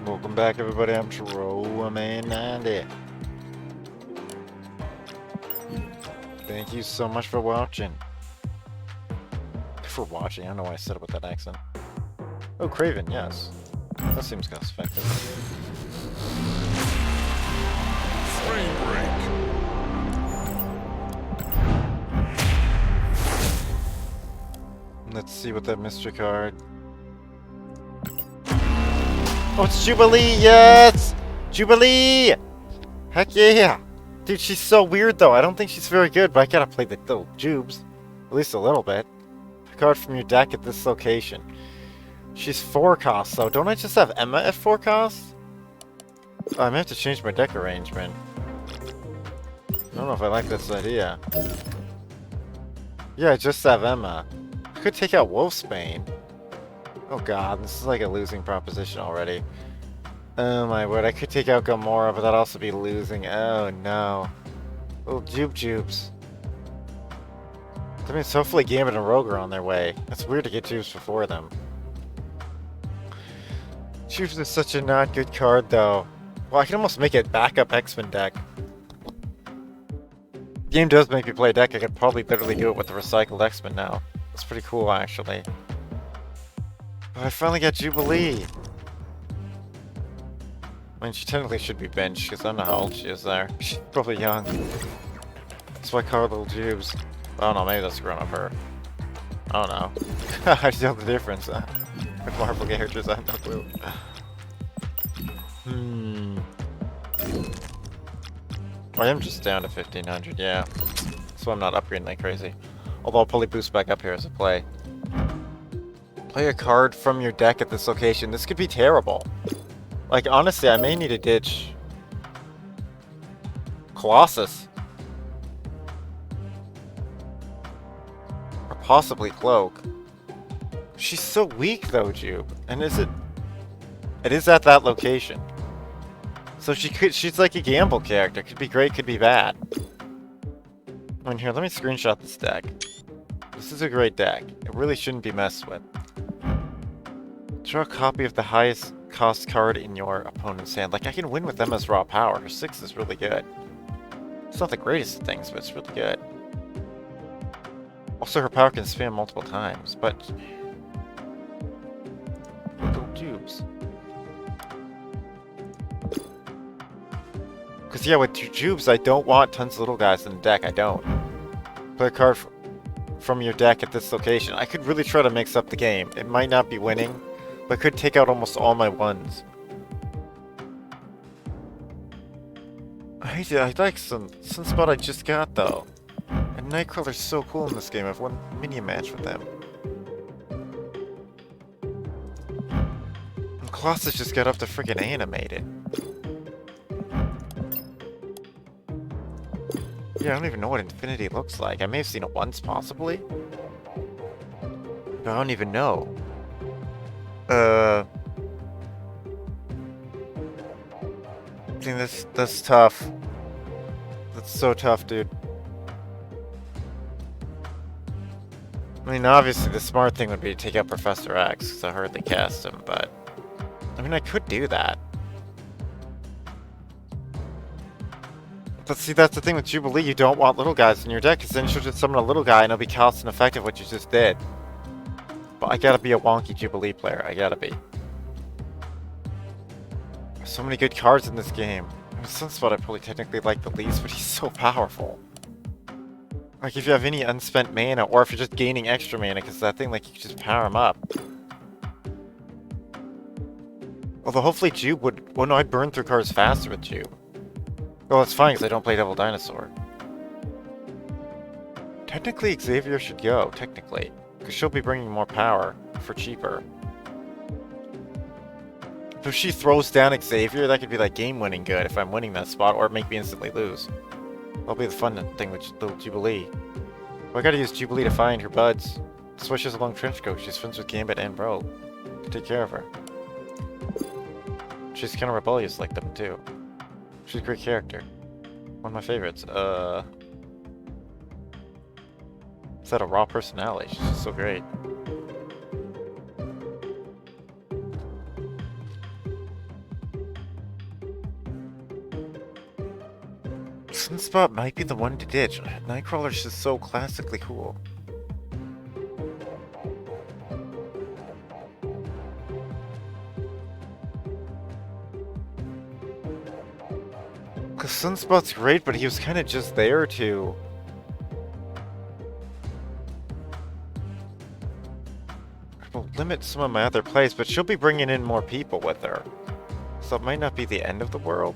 Welcome back, everybody. I'm Troman90. Thank you so much for watching. I don't know why I said it with that accent. Oh, Craven, yes. That seems cost effective. Frame break. Let's see what that mystery card. Oh, it's Jubilee! Yes! Jubilee! Heck yeah! Dude, she's so weird though. I don't think she's very good, but I gotta play the little Jubs. At least a little bit. A card from your deck at this location. She's 4 cost, so don't I just have Emma at 4 cost? Oh, I may have to change my deck arrangement. I don't know if I like this idea. Yeah, I just have Emma. I could take out Wolfsbane. Oh god, this is like a losing proposition already. Oh my word, I could take out Gamora, but that'd also be losing. Oh no. Little Jubes. That means hopefully Gambit and Rogue are on their way. It's weird to get Jubes before them. Jubes is such a not good card though. Well, I can almost make it backup X-Men deck. The game does make me play a deck. I could probably literally do it with the recycled X-Men now. That's pretty cool actually. But I finally got Jubilee. I mean, she technically should be benched, because I don't know how old she is there. She's probably young. That's why I call her Little Jubes. I don't know, maybe that's grown up her. I don't know. I tell the difference. With Marvel characters, I have no clue. I am just down to 1500, yeah. So I'm not upgrading like crazy. Although I'll probably boost back up here as a play. Play a card from your deck at this location. This could be terrible. Like, honestly, I may need to ditch Colossus. Or possibly Cloak. She's so weak, though, Jube. And it is at that location. So she's like a gamble character. Could be great, could be bad. I mean, here, let me screenshot this deck. This is a great deck. It really shouldn't be messed with. Draw a copy of the highest cost card in your opponent's hand. Like, I can win with them as raw power. Her 6 is really good. It's not the greatest of things, but it's really good. Also, her power can spam multiple times, but... Little Jubes. Because, yeah, with Jubes, I don't want tons of little guys in the deck. I don't. Play a card from your deck at this location. I could really try to mix up the game. It might not be winning, but could take out almost all my ones. I like some Sunspot I just got though. And Nightcrawler's so cool in this game. I've won a mini match with them. And Colossus just got up to freaking animated. Yeah, I don't even know what Infinity looks like. I may have seen it once possibly. But I don't even know. I think that's tough. That's so tough, dude. I mean, obviously the smart thing would be to take out Professor X, because I hardly cast him, but... I mean, I could do that. But see, that's the thing with Jubilee, you don't want little guys in your deck, because then she'll just summon a little guy and it'll be cost ineffective what you just did. But I gotta be a wonky Jubilee player, I gotta be. There's so many good cards in this game. I mean, Sunspot I probably technically like the least, but he's so powerful. Like, if you have any unspent mana, or if you're just gaining extra mana, because that thing, like, you can just power him up. Although, hopefully Jube would... Well, no, I'd burn through cards faster with Jube. Well, that's fine, because I don't play Devil Dinosaur. Technically, Xavier should go, technically. Because she'll be bringing more power for cheaper. If she throws down Xavier, that could be like game-winning good if I'm winning that spot, or make me instantly lose. That'll be the fun thing with little Jubilee. Well, I gotta use Jubilee to find her buds. That's why she has a long trench coat. She's friends with Gambit and Rogue. To take care of her. She's kind of rebellious like them, too. She's a great character. One of my favorites. Is that a raw personality? She's just so great. Sunspot might be the one to ditch. Nightcrawler's just so classically cool. Because Sunspot's great, but he was kind of just there to... will limit some of my other plays, but she'll be bringing in more people with her. So it might not be the end of the world.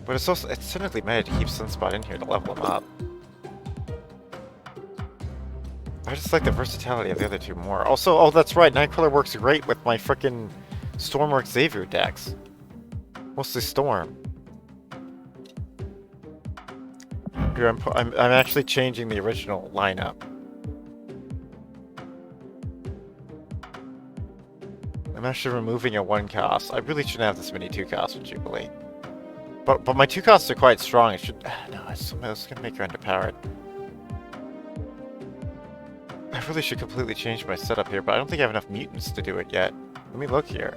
But it's also, it's technically mad to keep Sunspot in here to level him up. I just like the versatility of the other two more. Also, oh that's right, Nightcrawler works great with my frickin' Stormwork Xavier decks. Mostly Storm. Here, I'm actually changing the original lineup. I'm actually removing a 1 cost. I really shouldn't have this many 2 costs with Jubilee. But my 2 costs are quite strong. It should... no, I was gonna make her underpowered. I really should completely change my setup here, but I don't think I have enough mutants to do it yet. Let me look here.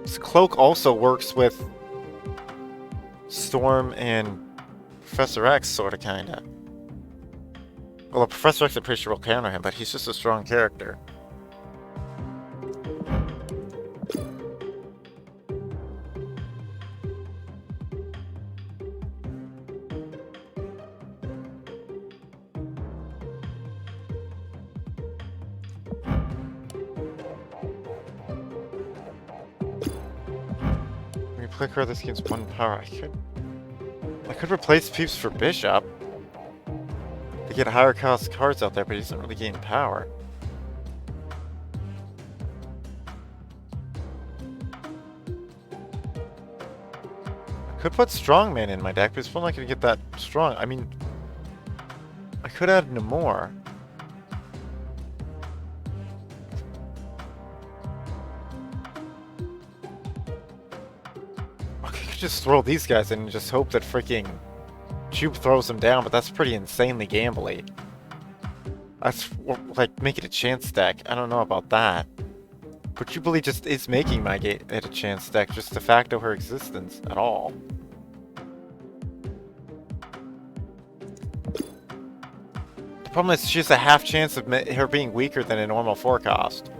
This Cloak also works with Storm and Professor X, sorta, kinda. Well, Professor X, I'm pretty sure will counter him, but he's just a strong character. When you play a card, this gains 1 power. I could replace Peeps for Bishop. To get higher cost cards out there, but he doesn't really gain power. I could put Strongman in my deck, but it's still not going to get that strong. I mean, I could add Namor. I could just throw these guys in and just hope that freaking Jube throws them down, but that's pretty insanely gambly. That's like make it a chance deck. I don't know about that. But Jubilee just is making my it a chance deck just de facto her existence at all. The problem is she has a half chance of her being weaker than a normal 4 cost.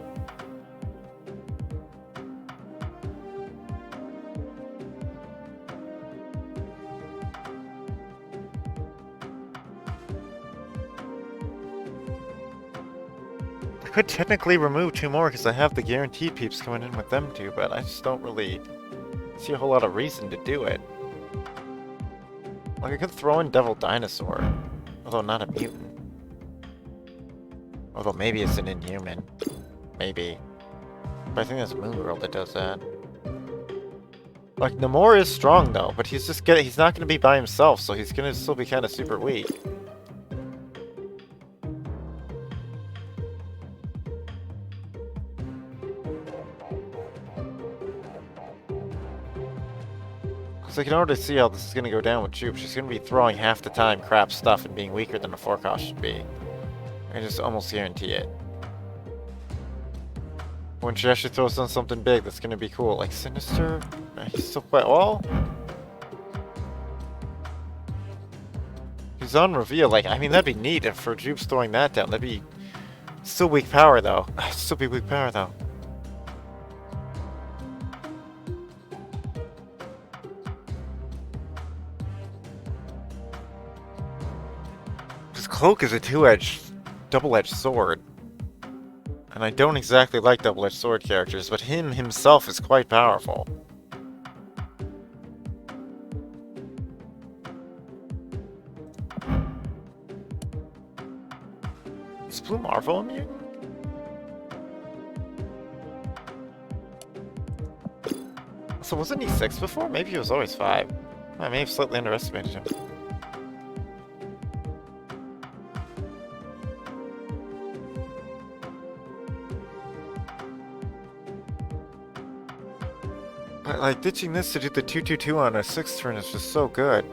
I could technically remove 2 more because I have the guaranteed peeps coming in with them too, but I just don't really see a whole lot of reason to do it. Like, I could throw in Devil Dinosaur, although not a mutant. Although maybe it's an Inhuman. Maybe. But I think that's Moon Girl that does that. Like, Namor is strong though, but he's just he's not gonna be by himself, so he's gonna still be kinda super weak. So I can already see how this is going to go down with Jubes. She's going to be throwing half the time crap stuff and being weaker than a 4 cost should be. I can just almost guarantee it. When she actually throws on something big, that's going to be cool. Like Sinister, he's still quite well. He's on reveal. Like, I mean, that'd be neat if for Jubes throwing that down. That'd be still weak power though. Still be weak power though. Cloak is a double-edged sword. And I don't exactly like double-edged sword characters, but him himself is quite powerful. Is Blue Marvel a mutant? So wasn't he 6 before? Maybe he was always 5. I may have slightly underestimated him. Like, ditching this to do the 2/2/2 on a 6th turn is just so good.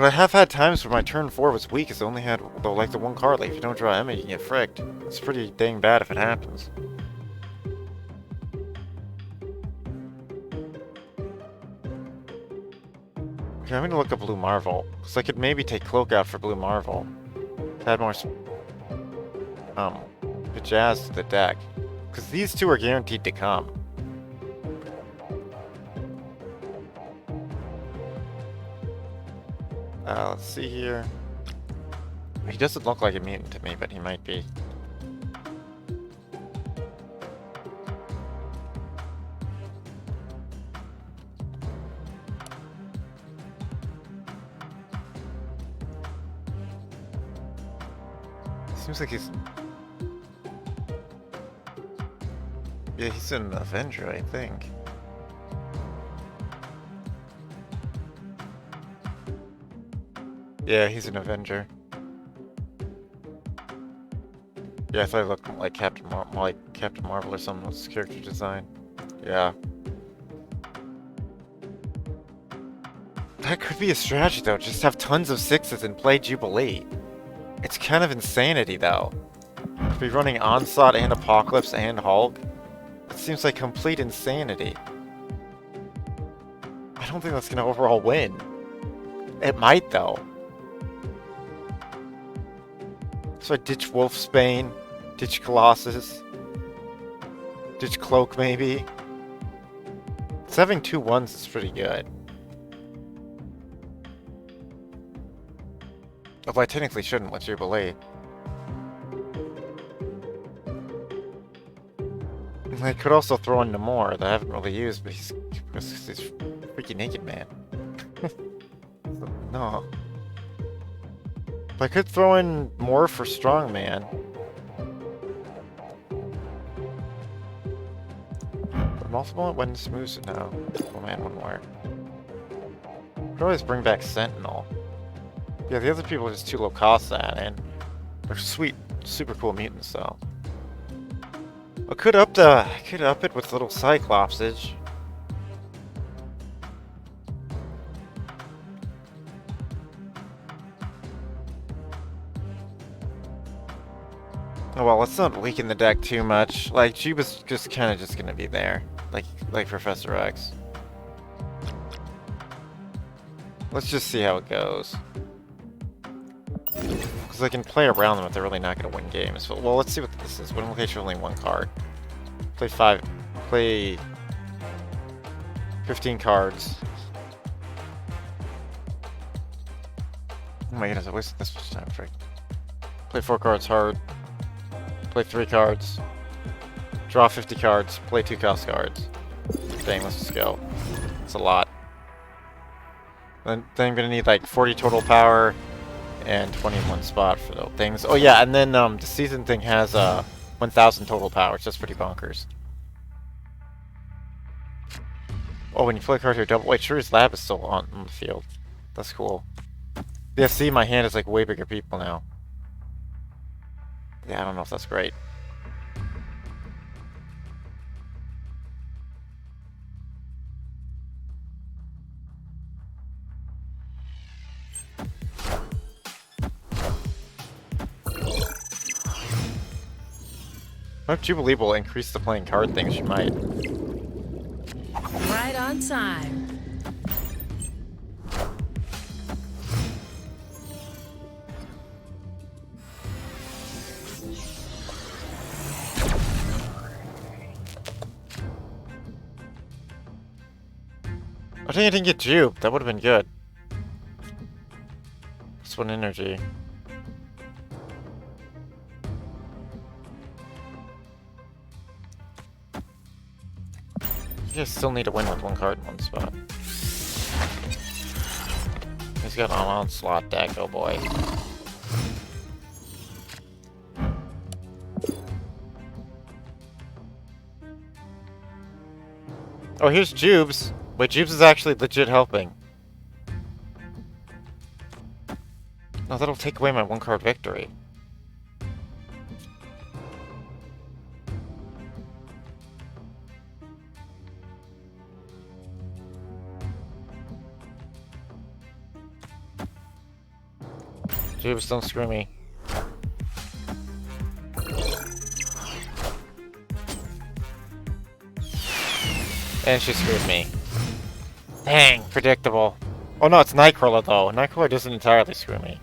But I have had times where my turn 4 was weak because I only had, like, the one card. Like, if you don't draw Emma, you can get fricked. It's pretty dang bad if it happens. Okay, I'm gonna look up Blue Marvel. Because I could maybe take Cloak out for Blue Marvel. Add more, jazz to the deck. Because these two are guaranteed to come. Let's see here. He doesn't look like a mutant to me, but he might be. Seems like he's... Yeah, he's an Avenger, I think. Yeah, he's an Avenger. Yeah, I thought he looked like Captain Marvel or something with his character design. Yeah. That could be a strategy, though. Just have tons of 6s and play Jubilee. It's kind of insanity, though. To be running Onslaught and Apocalypse and Hulk. It seems like complete insanity. I don't think that's gonna overall win. It might, though. So I ditch Wolfsbane, ditch Colossus, ditch Cloak maybe. It's having 2 1s is pretty good. Although I technically shouldn't with Jubilee. I could also throw in Namor that I haven't really used, but he's freaking naked man. No. But I could throw in more for Strongman. But multiple when smooths it now. Oh man, wouldn't work. Could always bring back Sentinel. Yeah, the other people are just too low cost that, and they're sweet, super cool mutants though. I could up it with little Cyclopsage. Oh well, let's not weaken the deck too much. Like, Jubas just kind of just gonna be there, like Professor X. Let's just see how it goes. Because I can play around them if they're really not gonna win games. But, well, let's see what this is. Win location only 1 card. Play 15 cards. Oh my goodness, I wasted this much time. Frick. Play 4 cards hard. Play 3 cards. Draw 50 cards. Play 2 cost cards. Dang, let's just go. It's a lot. Then I'm gonna need like 40 total power and 21 spot for those things. Oh yeah, and then the season thing has 1,000 total power. It's just pretty bonkers. Oh, when you play a card here, double. Wait, sure his lab is still on the field. That's cool. Yeah, see, my hand is like way bigger people now. Yeah, I don't know if that's great. If Jubilee will increase the playing card thing, she might. Right on time. I think I didn't get Jube. That would have been good. Just 1 energy. You guys still need to win with 1 card in 1 spot. He's got an onslaught deck, oh boy. Oh, here's Jubes. Wait, Jubes is actually legit helping. No, that'll take away my 1 card victory. Jubs, don't screw me. And she screwed me. Dang, predictable. Oh no, it's Nightcrawler though. Nightcrawler doesn't entirely screw me.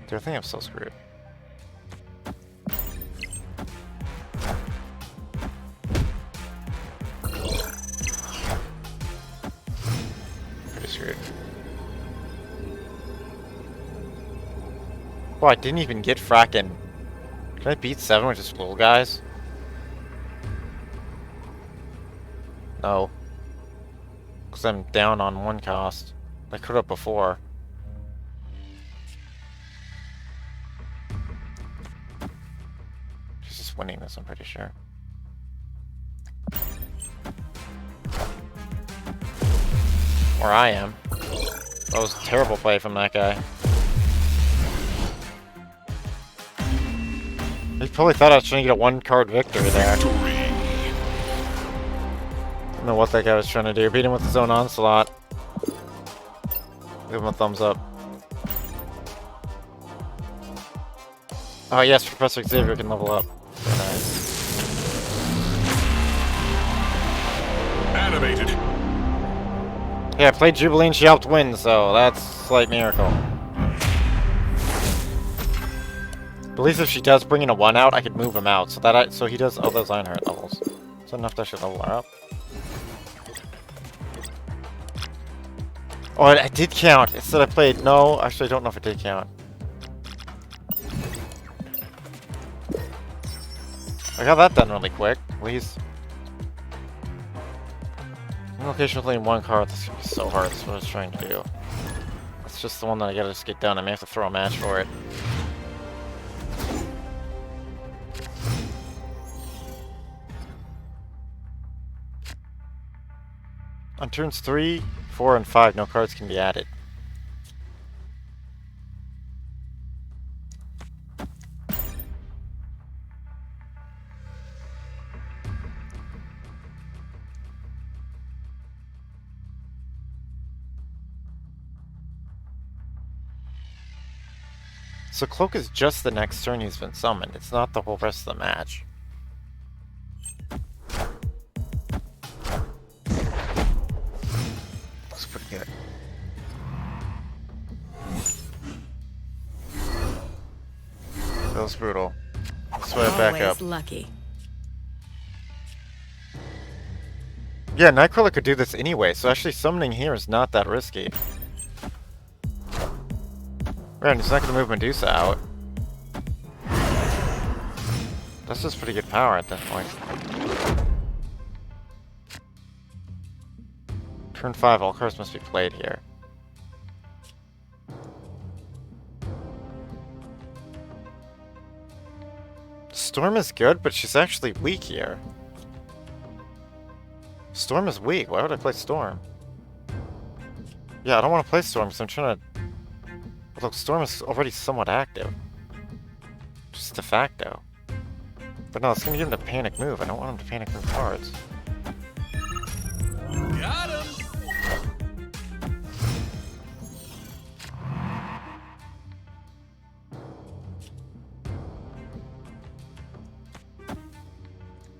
Dude, I think I'm so screwed. Pretty screwed. Oh, I didn't even get frackin'. Can I beat 7 with just little guys? No. Because I'm down on 1 cost. I could have before. She's just winning this, I'm pretty sure. Or I am. That was a terrible play from that guy. He probably thought I was trying to get a 1-card victory there. I don't know what that guy was trying to do. Beat him with his own onslaught. Give him a thumbs up. Oh yes, Professor Xavier can level up. Very nice. Animated. Yeah, I played Jubilee and she helped win, so that's a slight miracle. But at least if she does bring in a 1 out, I could move him out. So he does all those Ironheart levels. So enough that I should level her up. Oh, it did count. It said I played. No, actually, I don't know if it did count. I got that done really quick. Please. One location with only 1 card. This is gonna be so hard. That's what I was trying to do. That's just the one that I gotta just get done. I may have to throw a match for it. On turns 3, 4, and 5, no cards can be added. So Cloak is just the next turn he's been summoned. It's not the whole rest of the match. Looks pretty good. That was brutal. Let's way back up. Lucky. Yeah, Nightcrawler could do this anyway, so actually summoning here is not that risky. Right, he's not going to move Medusa out. That's just pretty good power at that point. Turn 5, all cards must be played here. Storm is good, but she's actually weak here. Storm is weak. Why would I play Storm? Yeah, I don't want to play Storm because I'm trying to... Look, Storm is already somewhat active. Just de facto. But no, it's going to give him to panic move. I don't want him to panic move cards. Got him.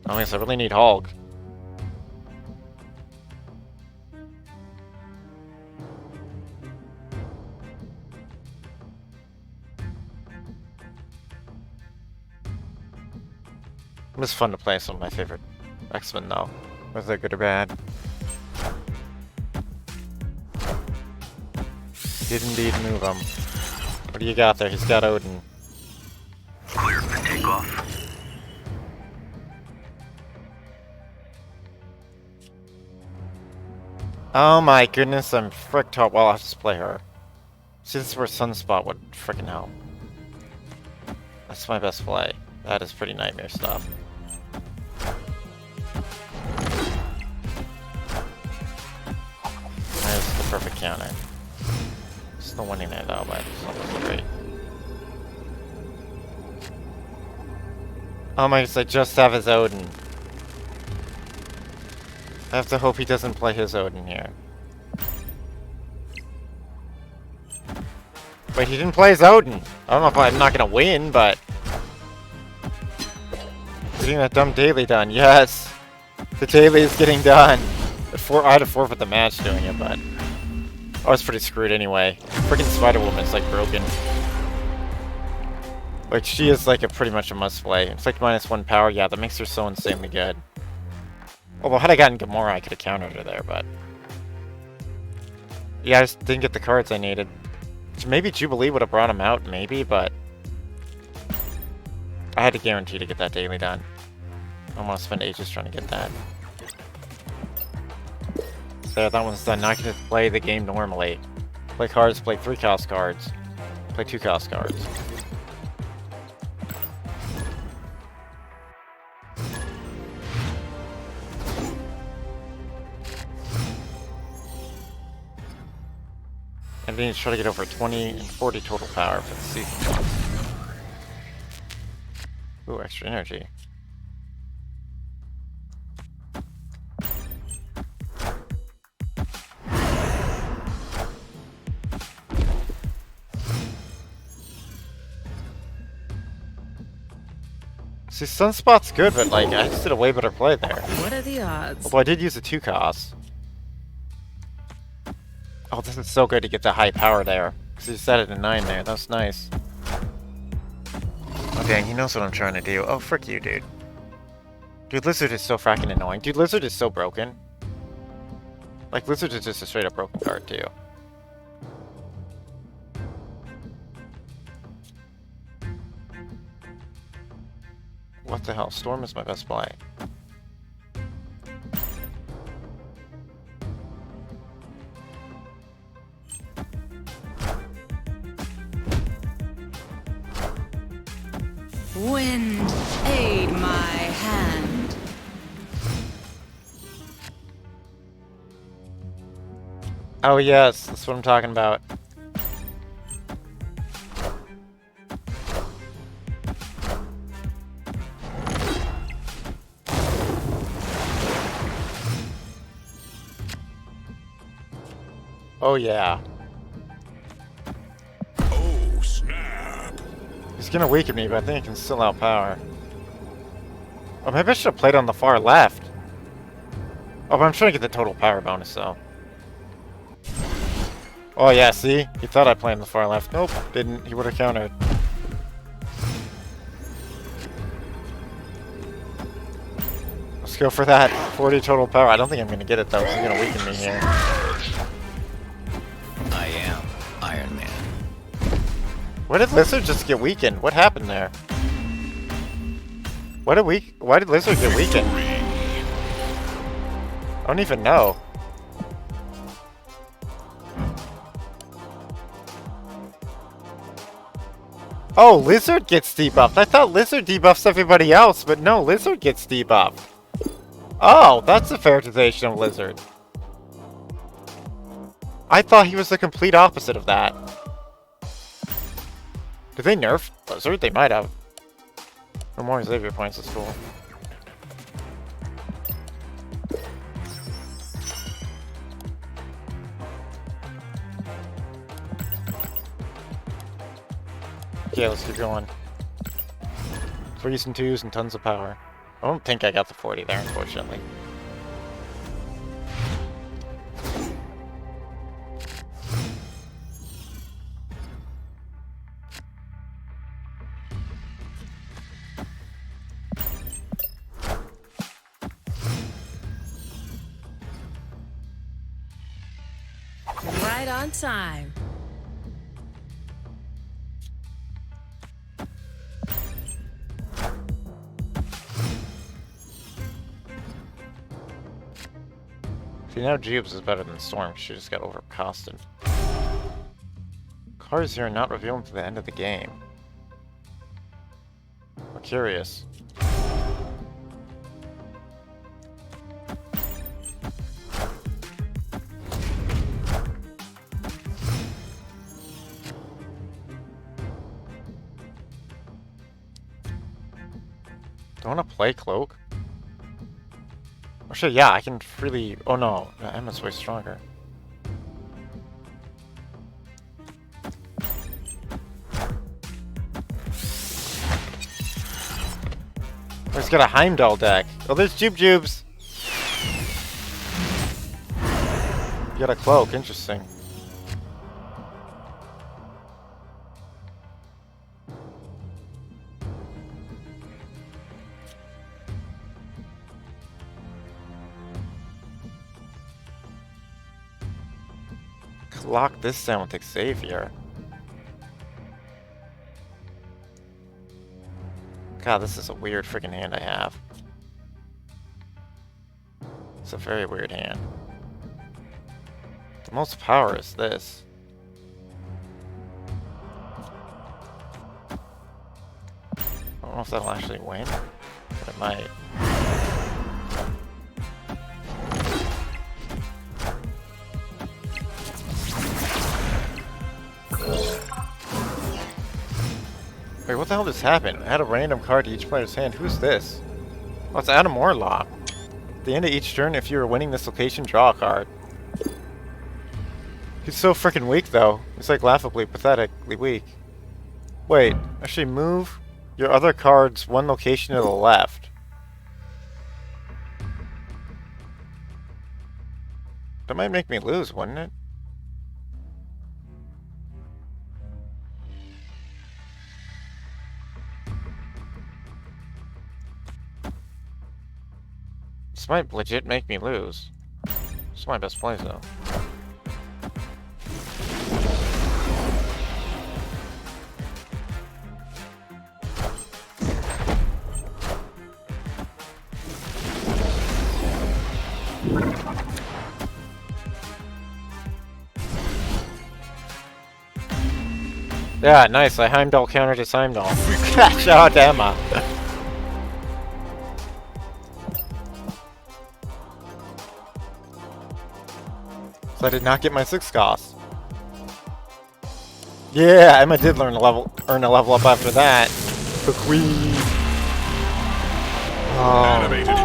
I guess I really need Hulk. It's fun to play some of my favorite X-Men though, whether they're good or bad. Did indeed move him. What do you got there? He's got Odin. Clear for takeoff. Oh my goodness, I'm fricked hard. Well, I'll just play her. See, this is where Sunspot would frickin' help. That's my best play. That is pretty nightmare stuff. That's the perfect counter. Still winning there though, but it's not great. Oh my goodness, I just have his Odin. I have to hope he doesn't play his Odin here. Wait, he didn't play his Odin. I don't know if I'm not gonna win, but... Getting that dumb daily done, yes! The daily is getting done! I had to forfeit the match doing it, but... I was pretty screwed anyway. Freaking Spider-Woman's like broken. Like, she is like pretty much a must-play. It's like -1 power, yeah, that makes her so insanely good. Although, had I gotten Gamora, I could have countered her there, but... Yeah, I just didn't get the cards I needed. So maybe Jubilee would have brought him out, maybe, but... I had to guarantee to get that daily done. I don't want to spend ages trying to get that. There, that one's done. Now I can just play the game normally. Play cards, play 3 cost cards. Play 2 cost cards. And then you try to get over 20 and 40 total power for the season. Ooh, extra energy. See, Sunspot's good, but like, I just did a way better play there. What are the odds? Although I did use a 2 cost. Oh, this is so good to get the high power there. Because he set it at 9 there. That's nice. Oh, dang, he knows what I'm trying to do. Oh, frick you, dude. Dude, Lizard is so fracking annoying. Dude, Lizard is so broken. Like, Lizard is just a straight up broken card, too. What the hell? Storm is my best play. Wind, aid my hand. Oh yes, that's what I'm talking about. Oh yeah. Oh, snap. He's gonna weaken me, but I think he can still outpower. Oh, maybe I should have played on the far left. Oh, but I'm trying to get the total power bonus, though. Oh yeah, see? He thought I played on the far left. Nope, didn't. He would have countered. Let's go for that 40 total power. I don't think I'm gonna get it, though. He's gonna weaken me here. I am Iron Man. Why did Lizard just get weakened? What happened there? Why did Lizard get weakened? I don't even know. Oh, Lizard gets debuffed. I thought Lizard debuffs everybody else, but no, Lizard gets debuffed. Oh, that's a fairtization of Lizard. I thought he was the complete opposite of that. Did they nerf Lizard? They might have. No more Xavier points is cool. Okay, let's keep going. 3s and 2s and tons of power. I don't think I got the 40 there, unfortunately. Right on time. See, now Jubs is better than Storm. She just got overcosted. Cards here are not revealed until the end of the game. I'm curious. Do I want to play Cloak? Or should Actually, yeah, I can freely... Oh no, Emma's way stronger. Oh, he's got a Heimdall deck. Oh, there's Jubs. You got a cloak, interesting. Lock this down with Xavier. God, this is a weird freaking hand I have. It's a very weird hand. The most power is this. I don't know if that'll actually win, but it might. Wait, what the hell just happened? Add a random card to each player's hand. Who's this? Oh, it's Adam Warlock. At the end of each turn, if you are winning this location, draw a card. He's so freaking weak, though. He's like laughably, pathetically weak. Wait, actually move your other cards one location to the left. That might make me lose, wouldn't it? This might legit make me lose. This is my best play, though. Yeah, nice. I Heimdall countered his Heimdall. Shout out to Emma. So I did not get my 6 cost. Yeah, Emma did earn a level up after that. The queen. Oh. Animated.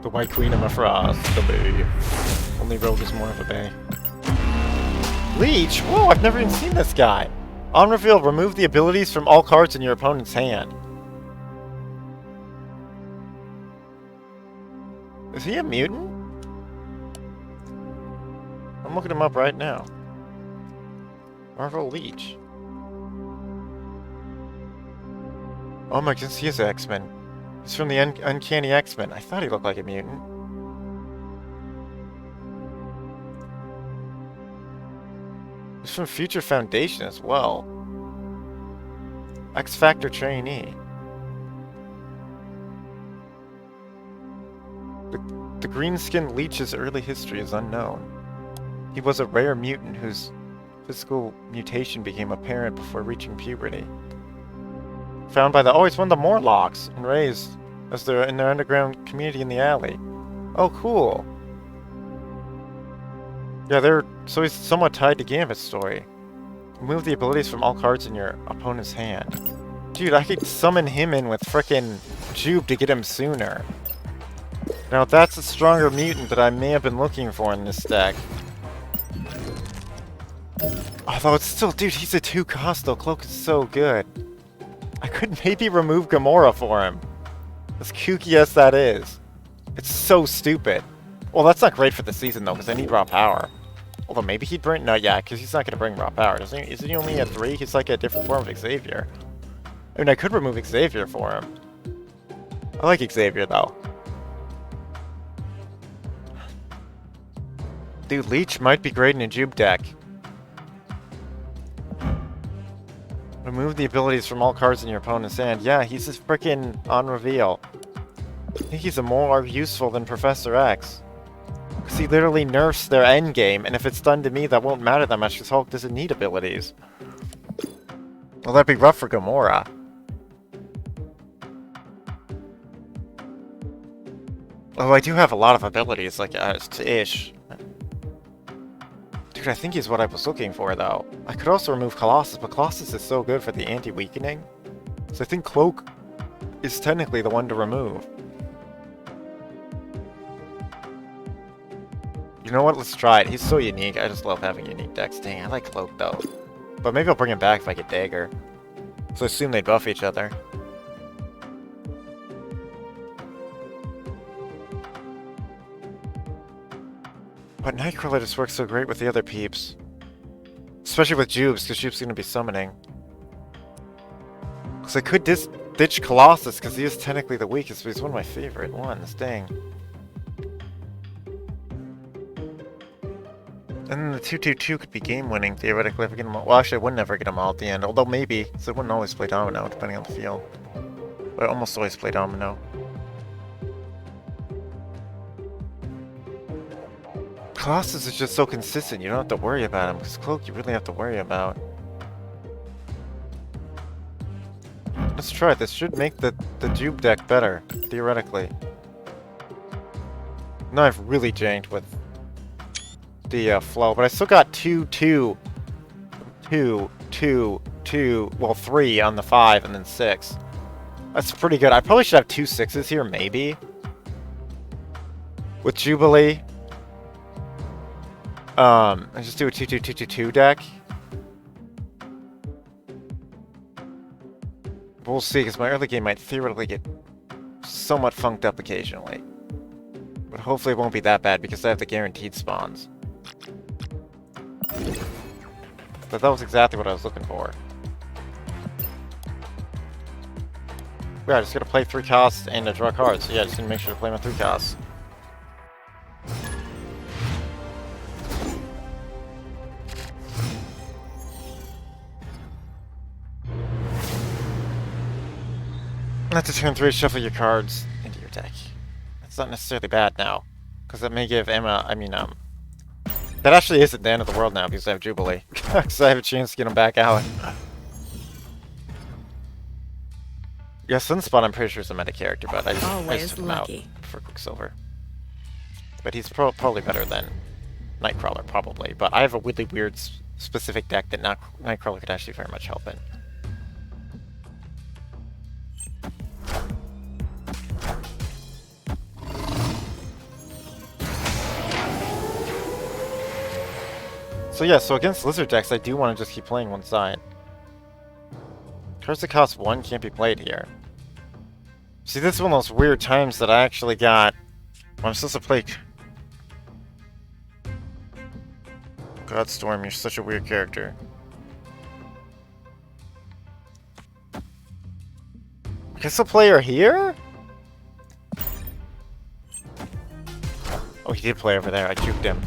The White Queen of Frost, the bay. Only rogue is more of a bay. Leech? Whoa, I've never even seen this guy. On reveal, remove the abilities from all cards in your opponent's hand. Is he a mutant? I'm looking him up right now. Marvel Leech. Oh my goodness, he is an X-Men. He's from the Uncanny X-Men. I thought he looked like a mutant. He's from Future Foundation as well. X-Factor trainee. The green-skinned Leech's early history is unknown. He was a rare mutant whose physical mutation became apparent before reaching puberty. Found by the... Oh, he's one of the Morlocks and raised as they're in their underground community in the alley. Oh, cool. Yeah, so he's somewhat tied to Gambit's story. Remove the abilities from all cards in your opponent's hand. Dude, I could summon him in with frickin' Jube to get him sooner. Now that's a stronger mutant that I may have been looking for in this deck. Although it's still, dude, he's a 2 cost though. Cloak is so good. I could maybe remove Gamora for him. As kooky as that is. It's so stupid. Well, that's not great for the season though, because I need raw power. Although maybe he'd bring... No, yeah, because he's not going to bring raw power. Isn't he only at 3? He's like a different form of Xavier. I mean, I could remove Xavier for him. I like Xavier though. Dude, Leech might be great in a Jube deck. Remove the abilities from all cards in your opponent's hand. Yeah, he's just frickin' on reveal. I think he's more useful than Professor X. Because he literally nerfs their endgame, and if it's done to me, that won't matter that much because Hulk doesn't need abilities. Well, that'd be rough for Gamora. Oh, I do have a lot of abilities, like, ish. Dude, I think he's what I was looking for, though. I could also remove Colossus, but Colossus is so good for the anti-weakening. So I think Cloak is technically the one to remove. You know what? Let's try it. He's so unique. I just love having unique decks. Dang, I like Cloak though. But maybe I'll bring him back if I get Dagger. So I assume they buff each other. But Nightcrawler just works so great with the other peeps. Especially with Jubs, because Jubs is going to be summoning. Because I could ditch Colossus, because he is technically the weakest, but he's one of my favorite ones. Dang. And then the 2/2/2 could be game-winning, theoretically, if I get them all. Well, actually, I would never get them all at the end. Although, maybe. So I wouldn't always play Domino, depending on the field. But I almost always play Domino. Colossus is just so consistent, you don't have to worry about him, because Cloak you really have to worry about. Let's try it. This should make the Jube deck better, theoretically. Now I've really janked with the flow, but I still got 2, 2, 2, 2, 2, well 3 on the 5 and then 6. That's pretty good. I probably should have 2 6s here, maybe. With Jubilee. I just do a 2-2-2-2-2 deck. But we'll see, because my early game might theoretically get somewhat funked up occasionally. But hopefully it won't be that bad, because I have the guaranteed spawns. But that was exactly what I was looking for. Yeah, I just gotta play 3 costs and draw cards. So yeah, just gonna make sure to play my 3 costs. Not to turn 3, shuffle your cards into your deck. That's not necessarily bad now, because that may give Emma, that actually isn't the end of the world now, because I have Jubilee. Because I have a chance to get him back out. Yeah, Sunspot I'm pretty sure is a meta character, but I just took him out for Quicksilver. But he's probably better than Nightcrawler, probably. But I have a really weird specific deck that Nightcrawler could actually very much help in. So yeah, so against Lizard decks, I do want to just keep playing one side. Cards that cost 1 can't be played here. See, this is one of those weird times that I actually got... I'm supposed to play... Godstorm, you're such a weird character. I guess I'll play her here? Oh, he did play over there. I juked him.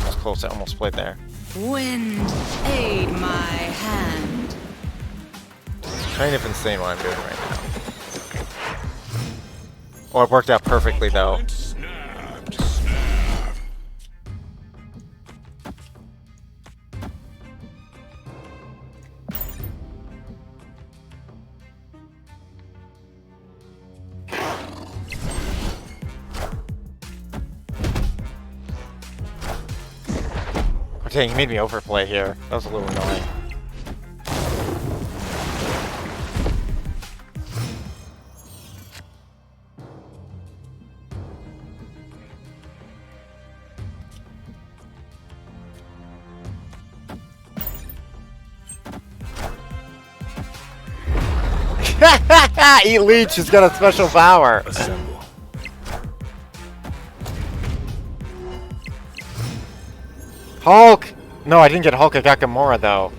I was close. I almost played there. Wind, aid my hand. It's kind of insane what I'm doing right now. Oh, it worked out perfectly, though. Snapped, snap. Oh, dang, he made me overplay here. That was a little annoying. Leech has got a special power. Assemble. Hulk! No, I didn't get Hulk. I got Gamora, though.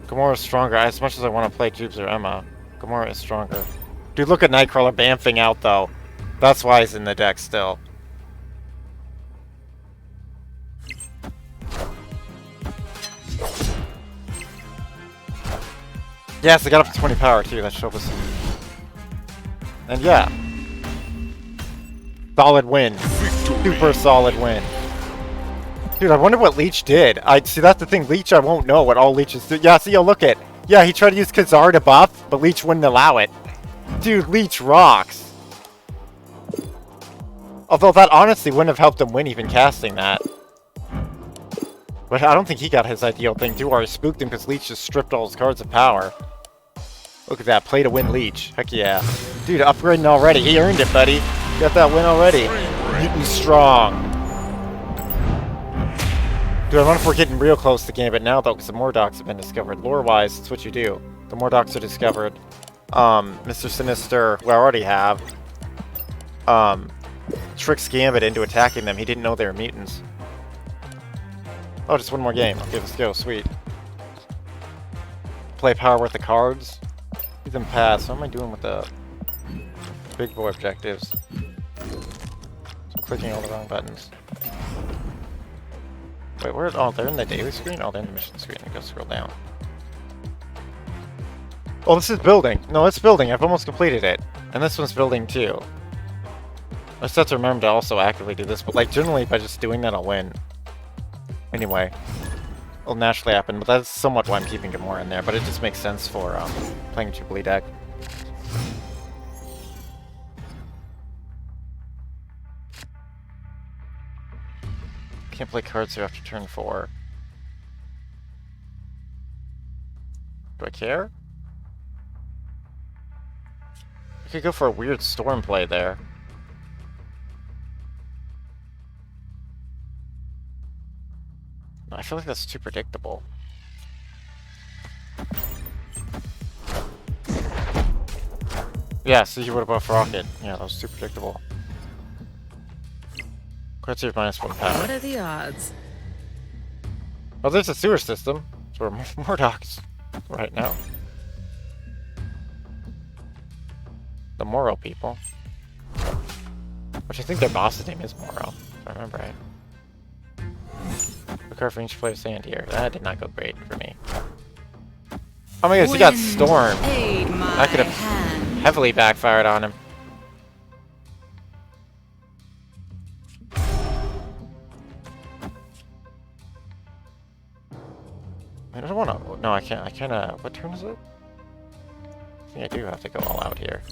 Gamora's stronger. As much as I want to play Jubes or Emma, Gamora is stronger. Dude, look at Nightcrawler bamfing out, though. That's why he's in the deck still. Yes, I got up to 20 power too, that showed us. And yeah. Solid win. Super solid win. Dude, I wonder what Leech did. See, that's the thing, Leech, I won't know what all Leeches do. Yeah, see, yo, look at. Yeah, he tried to use Khazar to buff, but Leech wouldn't allow it. Dude, Leech rocks. Although that honestly wouldn't have helped him win even casting that. But I don't think he got his ideal thing too, or I spooked him because Leech just stripped all his cards of power. Look at that, play to win Leech. Heck yeah. Dude, upgrading already. He earned it, buddy. Got that win already. Mutant strong. Dude, I wonder if we're getting real close to Gambit now, though, because the Morlocks have been discovered. Lore-wise, it's what you do. The Morlocks are discovered. Mr. Sinister, who I already have, tricks Gambit into attacking them. He didn't know they were mutants. Oh, just one more game. Okay, let's go. Sweet. Play power with the cards. Leave them pass. What am I doing with the big boy objectives? I'm clicking all the wrong buttons. Wait, where? Oh, they're in the daily screen? Oh, they're in the mission screen. I go scroll down. Oh, this is building. No, it's building. I've almost completed it. And this one's building too. I just have to remember to also actively do this, but like generally by just doing that I'll win. Anyway. It'll naturally happen, but that's somewhat why I'm keeping Gamora in there, but it just makes sense for playing a Jubilee deck. Can't play cards here after turn 4. Do I care? I could go for a weird storm play there. I feel like that's too predictable. Yeah, so you would have buffed Rocket. Yeah, that was too predictable. Cards here -1 power. What are the odds? Oh, there's a sewer system. So we're Morlocks right now. The Moro people. Which I think their boss's name is Moro, if I remember right. The card for each player's hand here. That did not go great for me. Oh my goodness, he got Storm. That could have heavily backfired on him. I don't want to. No, I can't. I kinda. What turn is it? I think I do have to go all out here.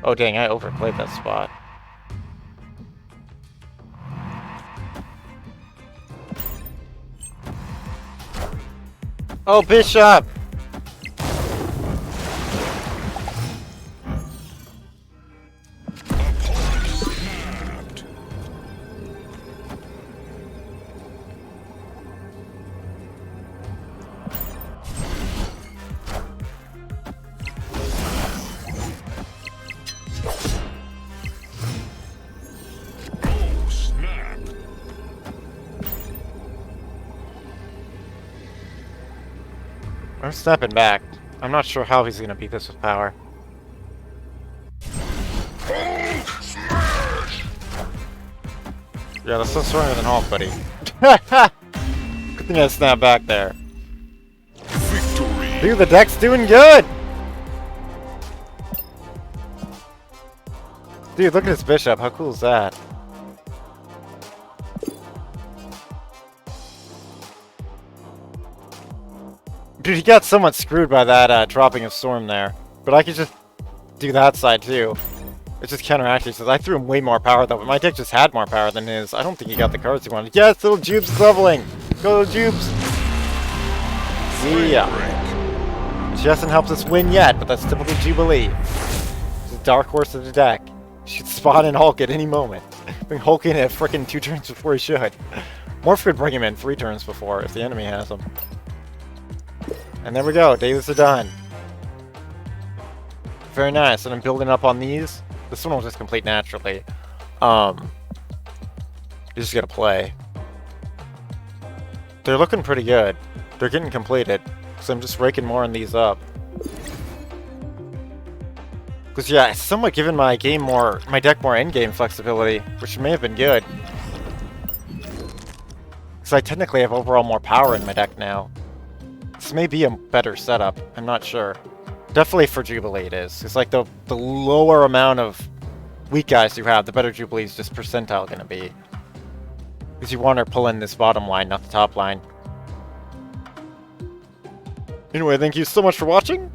Oh dang, I overplayed that spot. Oh, Bishop! I'm stepping back. I'm not sure how he's gonna beat this with power. Yeah, that's still stronger than Hulk, buddy. Good thing I snapped back there. Victory. Dude, the deck's doing good! Dude, look at this Bishop. How cool is that? Dude, he got somewhat screwed by that dropping of Storm there. But I could just do that side too. It's just counteracting, so I threw him way more power though, but my deck just had more power than his. I don't think he got the cards he wanted. Yes, little Jubes is leveling! Go little Jubes! Yeah. She hasn't helped us win yet, but that's typical Jubilee. She's a dark horse of the deck. She could spawn in Hulk at any moment. Bring Hulk in at frickin' 2 turns before he should. Morph could bring him in 3 turns before if the enemy has him. And there we go, days are done. Very nice, and I'm building up on these. This one will just complete naturally. You just gotta play. They're looking pretty good. They're getting completed, so I'm just raking more on these up. Because yeah, it's somewhat given my deck more endgame flexibility, which may have been good. Because I technically have overall more power in my deck now. This may be a better setup. I'm not sure. Definitely for Jubilee it is. It's like the lower amount of weak guys you have, the better Jubilee's just percentile gonna be. Because you want to pull in this bottom line, not the top line. Anyway, thank you so much for watching.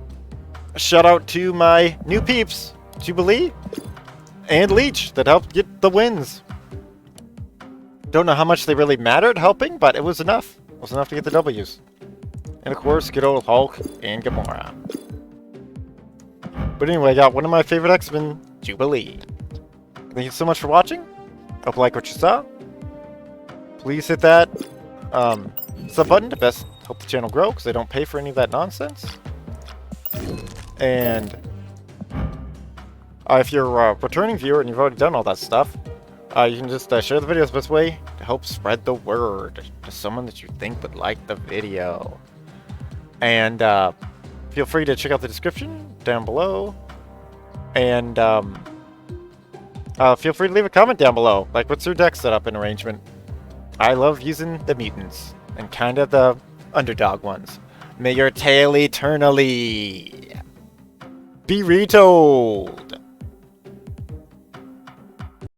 A shout out to my new peeps, Jubilee and Leech, that helped get the wins. Don't know how much they really mattered helping, but it was enough. It was enough to get the W's. And of course, good old Hulk and Gamora. But anyway, I got one of my favorite X-Men, Jubilee. Thank you so much for watching. Hope you like what you saw. Please hit that sub button to best help the channel grow, because I don't pay for any of that nonsense. And if you're a returning viewer and you've already done all that stuff, you can just share the video the best way to help spread the word to someone that you think would like the video. And feel free to check out the description down below. And feel free to leave a comment down below. Like, what's your deck setup and arrangement? I love using the mutants and kind of the underdog ones. May your tale eternally be retold.